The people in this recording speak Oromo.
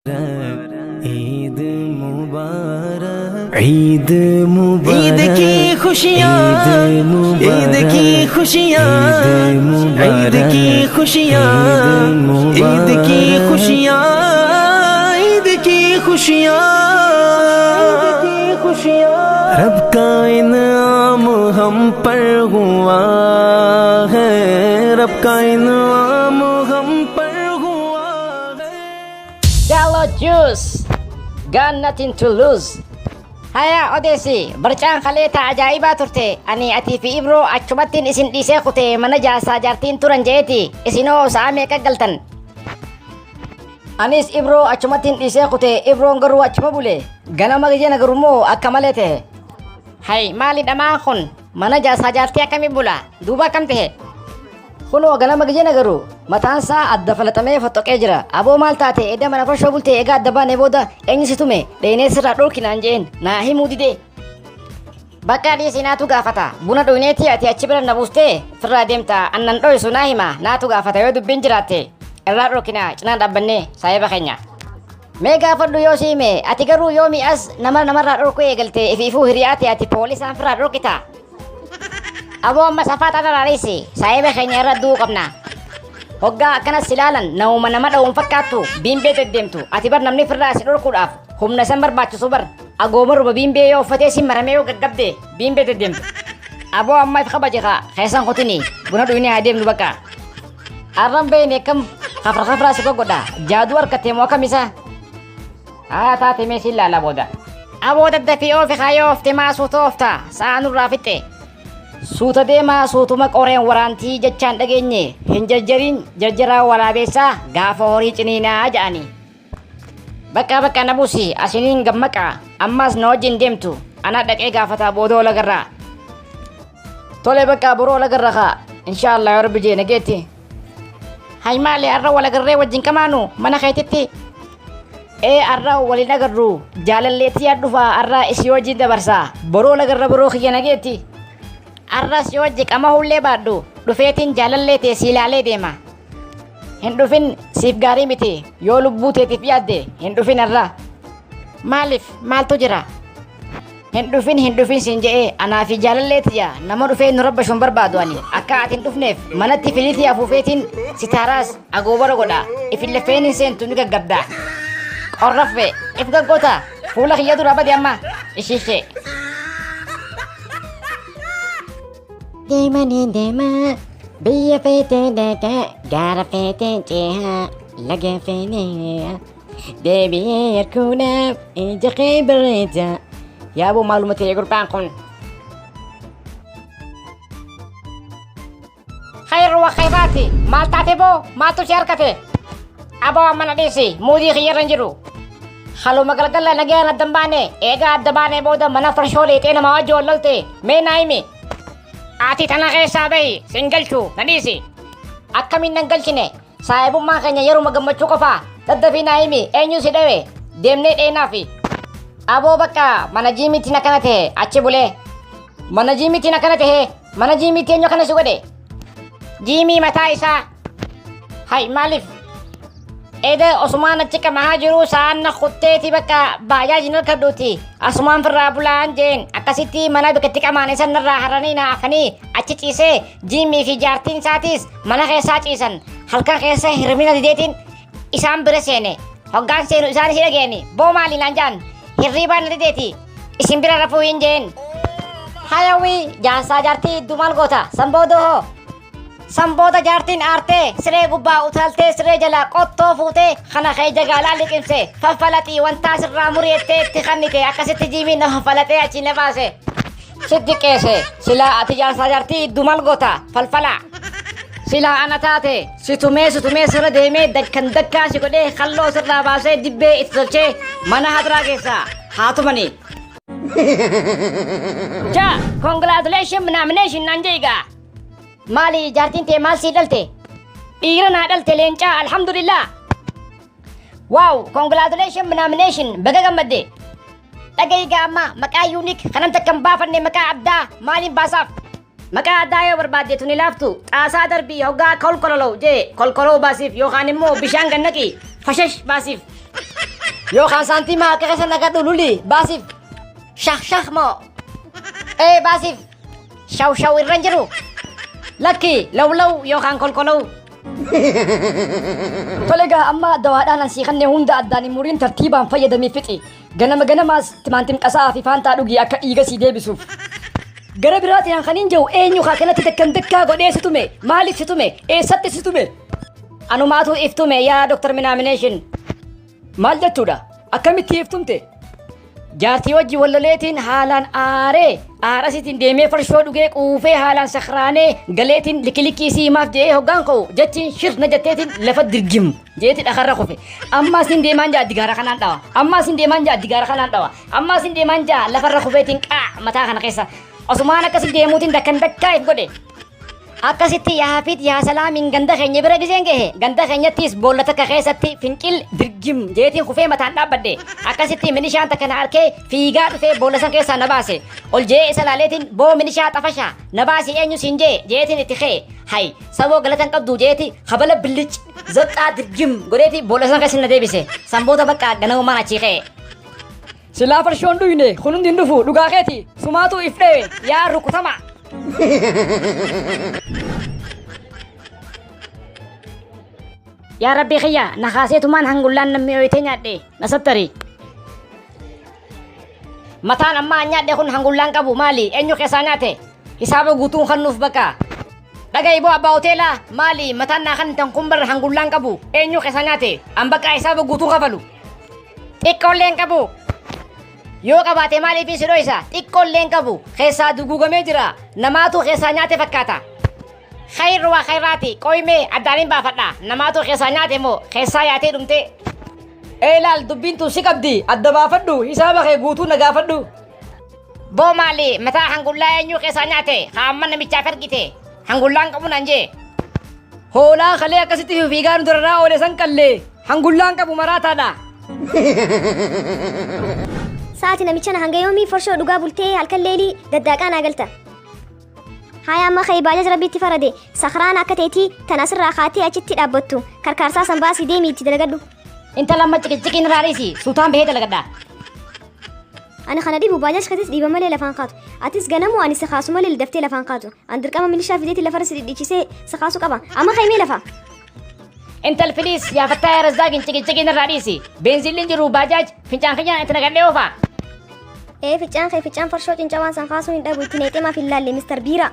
ईद मुबारक ईद मुबारक ईद की खुशियाँ ईद की खुशियाँ ईद की खुशियाँ ईद की खुशियाँ ईद की खुशियाँ रब का इनाम हम पर हुआ है रब का इनाम हम पर हुआ है Gallo Juice, got nothing to lose. Haya Odesi, barcaan khaleeta ajaa'ibaa turte. Ani ati fi Ibro achumattiin isin dhiisee kute mana jaasaa jaartiin turan jeeti. Isinoo sa'a meeqa galtan? Anis Ibro achumattiin dhiisee kute Ibroon garuu achuma bule. Ganama gijena garummoo akka malee ta'e. Hay maali dhamaan kun mana jaasaa jaartii akkamii bula? Duuba akkam ta'e? Kunoo ganama gijena garuu mataan isaa adda falatamee fottoqee jira. Aboo maal taate edda mana farshoo bultee egaa adda baanee booda eenyu si tume dheenee sirraa dhorkinaan jeen naa himuu didee. Bakka dhiisii naatu gaafata buna dhuyneetii ati achi bira na buustee firraa deemta annan dho'isu naa hima naatu gaafata yoo dubbiin jiraatte irraa dhorkinaa cinaan dhaabbannee saahiba keenya. Mee gaafadhu yoo si hime ati garuu yoomii as namarraa dhorkuu eegalte ifiifuu hiriyaate ati poolisaan firraa dhorkita. Aboo amma safaata daraarisi saahiba keenya irra du'uu qabna. Hoggaa akkanas ilaalan nama nama dha'uun fakkaattu biimbee deddeemtu ati bar namni firraa si dhorkuudhaaf humna san barbaachisu bar agoomaruma biimbee yoo uffatee si maramee yoo gaggabde biimbee deddeemtu. Aboo amma if kabaje kaa keessan kutini buna dhuyne haa deemnu bakka. Arran beeyne kam kafraa si goggodha jaaduu harkattee moo kamisa? Haa taate mee si ilaala booda. Aboo daddafii oofi kaayoo oofte maasuu toofta sa'a nurraa fixxe. Suuta deemaa suutuma qoreen waraantii jechaan dhageenye hin jarjarin jarjaraa waraabeessaa gaafa horii ciniinaa ja'ani. Bakka na buusi asiniin gammaqa ammas na wajjin deemtu ana dhaqee gaafataa boodoo lagarraa. Tole bakka boroo lagarra kaa inshaallah yoo rabbi jee nageetti. Hay maali arra walagarree wajjin kamaanu mana keetitti. Arra waliin agarru jaalalleetti yaaddufa arra isii wajjin dabarsaa boroo lagarra boroo kiyya nageetti. Arras yoo jiqama hullee baadhu dhufeetiin jaalallee ta'e si ilaalee deema. Hin dhufin siif gaarii miti yoo lubbuu teetiif yaadde hin dhufin arra. Maaliif maaltu jira? Hin dhufin siin je'ee anaa fi jaalallee tiyya nama dhufee nu rabbashuun barbaadu ani akka ati hin dhufneef manatti filiitii afuufeetiin sitaaraas agoobara godha ifin lafeen hin seentu ni gaggabda. Qorraffe if gaggoota fuula kiyya dura bade amma ishiishee. Dema biya fete deka gara fete ceha laga fene debi yakuna ijaqi berita ya bu malumati gurbaan kun khairu wa khairati mal tatebo mal tu syarkate abo amana desi mudi khiyaran jiru halu magalgala nagana dambane ega dambane boda mana farshole tena mawajo lalte me naimi Ati tana keessa bahi singalchu nadisi akkamin nangalchine saahibummaa keenya yeroo magammachuu qofa daddafii naa himi eenyu si dhawe deemnee dheenaafi. Aboo bakka mana jiimiitti na kana tahe achi bulee mana jiimiitti na kana tahe mana jiimiitti eenyu kana si godhe jiimii mataa isaa. Hay maaliif eda Osmaan achi qamaa jiru sa'aan na kutteeti bakka baay'aa kadhuuti asumaan firraa bulaan jeen akkasitti mana bikkatti qamaan isan narraa haranii na afanii achi ciisee jiimii fi jaartiin isaatis mana keessaa ciisan halkan keessa hirmina dideetiin isaan bira seene hoggaan seenu isaan si dhageeni boo maaliin laan jaan hirriibaan na dideeti isin bira rafuu hin jeen. Hayawii jaansaa jaartii dumaal goota sanboodoo hoo. Sambooda jaartiin aartee siree gubbaa utaaltee siree jalaa qottoo fuutee kana kee jagaalaa liqimse faffalaxii wantaa sirraa muriyettee itti kannite akkasitti jiimiin na faffalatee achi na baase. Sitti qeese silaa ati jaarsaa jaartii dumal goota falfalaa. Silaa ana taate situmee sirra deemee dakkaa si godhee kalloo sirraa baasee dibbee itti tolchee mana hadiraa keessaa haatumanii. Ja, congratulations nomination nan jeegaa. Maali jaartiin tee maal sii dhalte? Dhiira naa dhalte leencaa alhamdulillah. Wow, congratulations nomination baga gammadde. Dhagayigaa amma maqaa unique kanam takkan baafanne maqaa addaa maaliin baasaaf? Maqaa addaa yoo barbaadde tuni laaftu xaasaa darbii hoggaa kolkololoo jee kolkoloo baasiif yookaan immoo bishaan gannaqii fashash baasiif. Yookaan saantimaa akka keessa nagadhu luli baasiif shah moo baasiif shaw irra hin jiru lakki law yookaan kolkolaw. Tolega amma dawaadhaan ansii kanneen hunda addaan muriin tartiibaan fayyadamee fixi ganamaas timaantim qasaa fi faantaa dhugii akka dhiiga sii deebisuuf. Gara biraatiin kan hin jiru eenyu kaa kanatti dakkaa godhee si tume maaliif si tume eessatti si tume anumaatu iftume yaa Dr. Minamination. Maal jechuudha akkamitti iftumte jaartii wajji walloleetiin haalaan aarasitiin deemee farshoo dhugee quufee haalaan sakraanee galeetiin likilikii siimaaf jedhee hoggaan ka'u jechiin shirna jetteetiin lafa dirgim jeeti dhakarra kufe ammaas hin deemaan jaa digaara kanaan dhawa ammaas hin deemaan jaa lafarra kufeetiin qaa mataa kana keessa osumaan akkasi deemuutiin dakkaa if godhe akkasitti yaafit yaa salaamin ganda keenya bira giseen gahe ganda keenyattis boolla takka keessatti fincil dirgim jeetiin kufee mataan dhaabbadde akkasitti minishaan takka na arkee fiigaa dhufee boolla san keessaa na baase ol jee isa laaleetiin boo minishaa xafashaa na baasi eenyu siin jee jeetiin itti kee hay saboo galatan qabdu jeeti habala billic zaxxaa dirgim godheeti boolla san keessa na deebise sanboota bakka ganamumaan achii kee. Silaa farshoon dhuyne kun hundi hin dhufu dhugaa keeti sumaatu if dhewe yaa rukutama. Yaa Rabbi khiyya na khaaseetumaan hangullaan namni ooyitee nyaadhe na sattari. Mataan ammaa nyaadhe kun hangullaan qabu maali eenyu keessaa nyaate hisaaba guutuun kan nuuf bakka. Dhaga'i boo abbaa hoteelaa maali mataan naa kan tan kumbar hangullaan qabu eenyu keessaa nyaate an bakka hisaaba guutuun kafalu. Xiqqoolleen qabu. Yoo qabaate maaliif si dhoysa xiqqoolleen qabu keessaa duguugamee jira namaatu keessaa nyaate fakkaata. Khayru waa khayraati qoymee addaanin baafadha namaatu keessaa nyaate moo keessaa yaatee dhumte. Laal dubbiintu si qabdi adda baafadhu hisaaba kee guutuu na gaafadhu. Boo maali mataa hangullaa eenyu keessaa nyaate haamma namichaaf ergite hangullaan qabu nan jee. Hoolaa kalee akkasitti fiigaa nu durarraa oole san qallee hangullaan qabu maraataadha. Saati namicha hanga yoomii farshoo dhugaa bultee halkan leelii daddaqaa naagalta. Haya amma kay baajaaj rabbiitti farade sakraan akka teetii tan asirraa kaatee achitti dhaabbattu karkaarsaa san baasii deemii itti dalagadhu. Inta lamma cikiin raarisi suutaan bahee dalagadha. Ani kana dhibu baajaaj katis dhiiba malee lafaan kaatu. Atis ganamu ani si kaasu malee daftee lafaan kaatu. An dirqama milishaa fideetti lafarra si dhidhiichisee si kaasu qaba. Amma kaymee lafa. Intal filis yaa fattaa razzaagin cikiin raarisi. Beenziilin jiru baajaaj fincaan kiyyaan itti nagadhee oofa. Ficaan farshoo cincawaan san kaasuu hin dhabu itti neexee maaf hin laalle Mr. Biira.